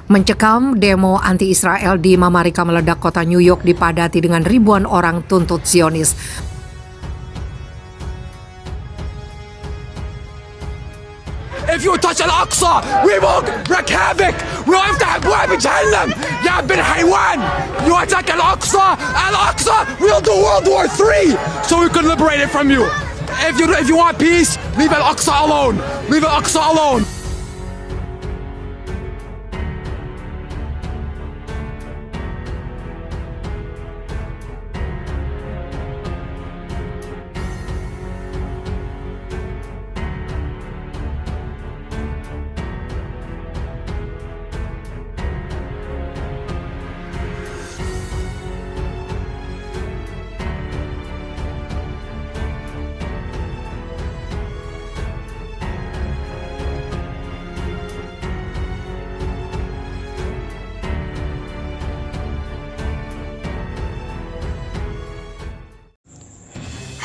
Mencekam demo anti-Israel di Mamarika meledak, kota New York dipadati dengan ribuan orang tuntut Zionis. If you touch Al-Aqsa, we will wreak havoc. We will افتح ابواب جهنم يا ابن حيوان. You attack Al-Aqsa, we'll do World War III so we can liberate it from you. If you want peace, leave Al-Aqsa alone. Leave Al-Aqsa alone.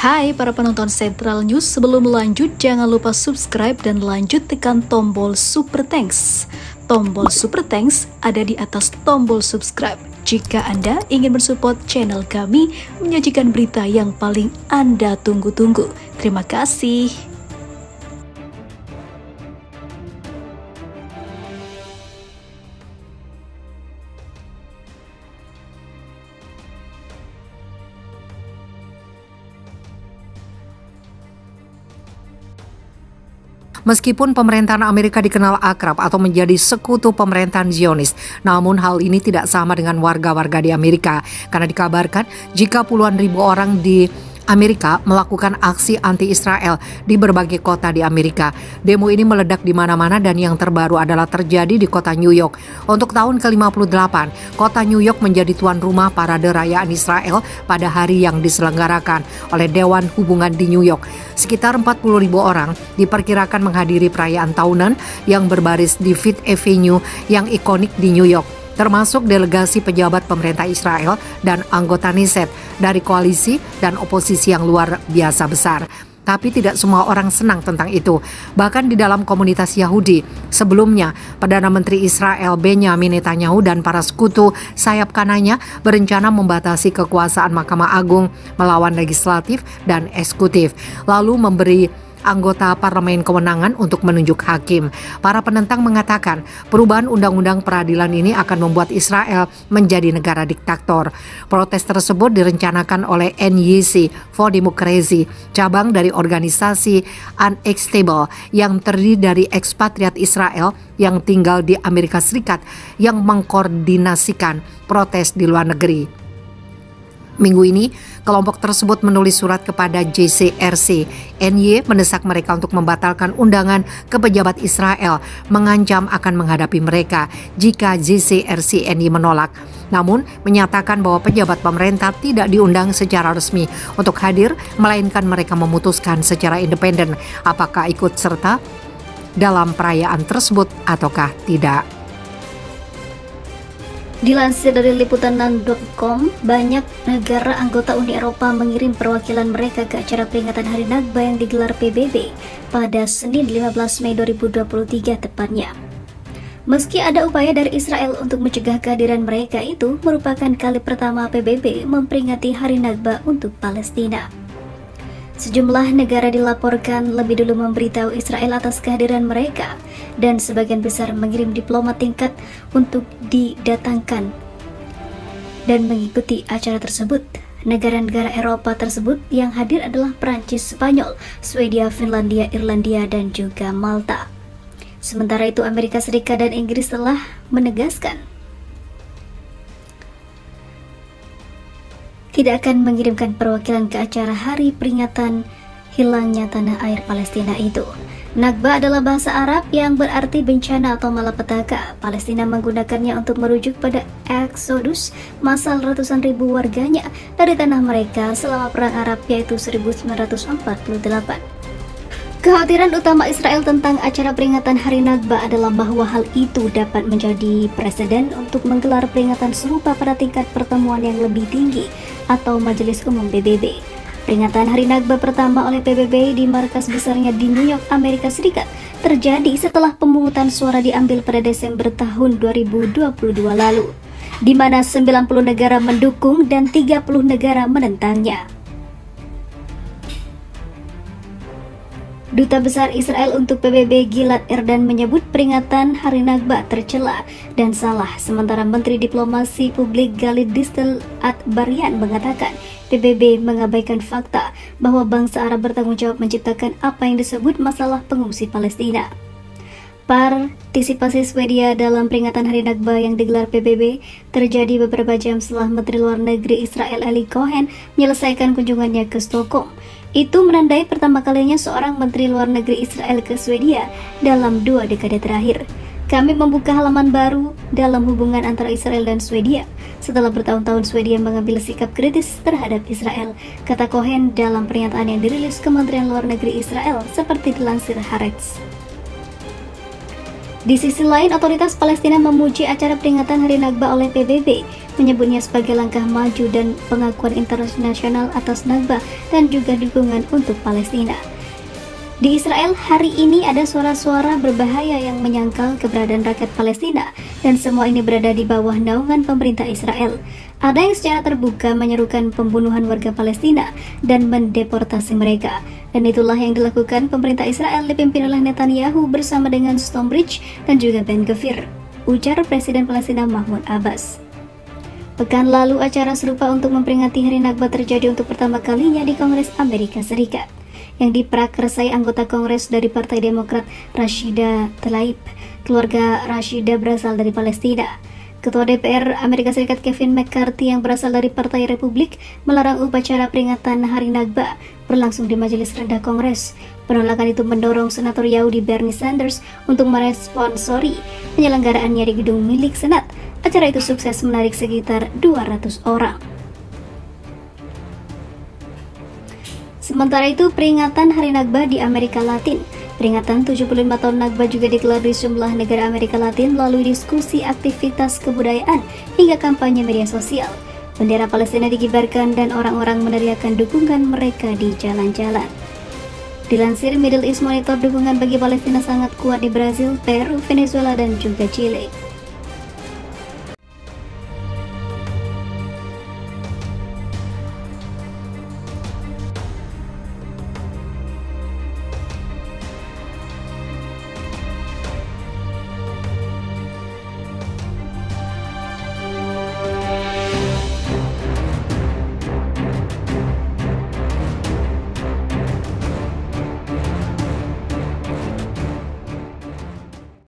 Hai para penonton Sentral News, sebelum lanjut jangan lupa subscribe dan lanjut tekan tombol Super Thanks. Tombol Super Thanks ada di atas tombol subscribe. Jika Anda ingin mensupport channel kami menyajikan berita yang paling Anda tunggu-tunggu. Terima kasih. Meskipun pemerintahan Amerika dikenal akrab atau menjadi sekutu pemerintahan Zionis, namun hal ini tidak sama dengan warga-warga di Amerika, karena dikabarkan jika puluhan ribu orang di Amerika melakukan aksi anti-Israel di berbagai kota di Amerika. Demo ini meledak di mana-mana dan yang terbaru adalah terjadi di kota New York. Untuk tahun ke-58, kota New York menjadi tuan rumah parade rayaan Israel pada hari yang diselenggarakan oleh Dewan Hubungan di New York. Sekitar 40.000 orang diperkirakan menghadiri perayaan tahunan yang berbaris di Fifth Avenue yang ikonik di New York, termasuk delegasi pejabat pemerintah Israel dan anggota Knesset dari koalisi dan oposisi yang luar biasa besar. Tapi tidak semua orang senang tentang itu. Bahkan di dalam komunitas Yahudi, sebelumnya Perdana Menteri Israel Benjamin Netanyahu dan para sekutu sayap kanannya berencana membatasi kekuasaan Mahkamah Agung melawan legislatif dan eksekutif, lalu memberi anggota parlemen kewenangan untuk menunjuk hakim. Para penentang mengatakan perubahan undang-undang peradilan ini akan membuat Israel menjadi negara diktator. Protes tersebut direncanakan oleh NYC for Democracy, cabang dari organisasi Unacceptable yang terdiri dari ekspatriat Israel yang tinggal di Amerika Serikat yang mengkoordinasikan protes di luar negeri. Minggu ini, kelompok tersebut menulis surat kepada JCRC. NY mendesak mereka untuk membatalkan undangan ke pejabat Israel, mengancam akan menghadapi mereka jika JCRC NY menolak. Namun, menyatakan bahwa pejabat pemerintah tidak diundang secara resmi untuk hadir, melainkan mereka memutuskan secara independen apakah ikut serta dalam perayaan tersebut ataukah tidak. Dilansir dari liputan6.com, banyak negara anggota Uni Eropa mengirim perwakilan mereka ke acara peringatan Hari Nakba yang digelar PBB pada Senin 15 Mei 2023 tepatnya. Meski ada upaya dari Israel untuk mencegah kehadiran mereka, itu merupakan kali pertama PBB memperingati Hari Nakba untuk Palestina. Sejumlah negara dilaporkan lebih dulu memberitahu Israel atas kehadiran mereka, dan sebagian besar mengirim diplomat tingkat untuk didatangkan dan mengikuti acara tersebut. Negara-negara Eropa tersebut yang hadir adalah Prancis, Spanyol, Swedia, Finlandia, Irlandia, dan juga Malta. Sementara itu Amerika Serikat dan Inggris telah menegaskan tidak akan mengirimkan perwakilan ke acara hari peringatan hilangnya tanah air Palestina itu. Nakba adalah bahasa Arab yang berarti bencana atau malapetaka. Palestina menggunakannya untuk merujuk pada eksodus massal ratusan ribu warganya dari tanah mereka selama Perang Arab, yaitu 1948. Kekhawatiran utama Israel tentang acara peringatan Hari Nakba adalah bahwa hal itu dapat menjadi presiden untuk menggelar peringatan serupa pada tingkat pertemuan yang lebih tinggi atau Majelis Umum PBB. Peringatan Hari Nakba pertama oleh PBB di markas besarnya di New York, Amerika Serikat terjadi setelah pemungutan suara diambil pada Desember tahun 2022 lalu, di mana 90 negara mendukung dan 30 negara menentangnya. Duta Besar Israel untuk PBB Gilad Erdan menyebut peringatan Hari Nakba tercela dan salah, sementara Menteri Diplomasi Publik Galit Distel Atbarian mengatakan PBB mengabaikan fakta bahwa bangsa Arab bertanggung jawab menciptakan apa yang disebut masalah pengungsi Palestina. Partisipasi Swedia dalam peringatan Hari Nakba yang digelar PBB terjadi beberapa jam setelah Menteri Luar Negeri Israel Eli Cohen menyelesaikan kunjungannya ke Stockholm. Itu menandai pertama kalinya seorang Menteri Luar Negeri Israel ke Swedia dalam 2 dekade terakhir. Kami membuka halaman baru dalam hubungan antara Israel dan Swedia setelah bertahun-tahun Swedia mengambil sikap kritis terhadap Israel, kata Cohen dalam pernyataan yang dirilis Kementerian Luar Negeri Israel seperti dilansir Haaretz. Di sisi lain, otoritas Palestina memuji acara peringatan Hari Nakba oleh PBB, menyebutnya sebagai langkah maju dan pengakuan internasional atas Nakba dan juga dukungan untuk Palestina. Di Israel, hari ini ada suara-suara berbahaya yang menyangkal keberadaan rakyat Palestina, dan semua ini berada di bawah naungan pemerintah Israel. Ada yang secara terbuka menyerukan pembunuhan warga Palestina dan mendeportasi mereka. Dan itulah yang dilakukan pemerintah Israel dipimpin oleh Netanyahu bersama dengan Stonebridge dan juga Ben Gvir, ujar Presiden Palestina Mahmud Abbas. Pekan lalu, acara serupa untuk memperingati Hari Nakba terjadi untuk pertama kalinya di Kongres Amerika Serikat, yang diprakarsai anggota Kongres dari Partai Demokrat Rashida Tlaib. Keluarga Rashida berasal dari Palestina. Ketua DPR Amerika Serikat Kevin McCarthy yang berasal dari Partai Republik melarang upacara peringatan Hari Nakba berlangsung di Majelis Rendah Kongres. Penolakan itu mendorong Senator Yahudi Bernie Sanders untuk meresponsori penyelenggaraannya di gedung milik Senat. Acara itu sukses menarik sekitar 200 orang. Sementara itu, peringatan Hari Nakba di Amerika Latin. Peringatan 75 tahun Nakba juga digelar di sejumlah negara Amerika Latin melalui diskusi, aktivitas kebudayaan, hingga kampanye media sosial. Bendera Palestina dikibarkan dan orang-orang meneriakkan dukungan mereka di jalan-jalan. Dilansir Middle East Monitor, dukungan bagi Palestina sangat kuat di Brazil, Peru, Venezuela, dan juga Chile.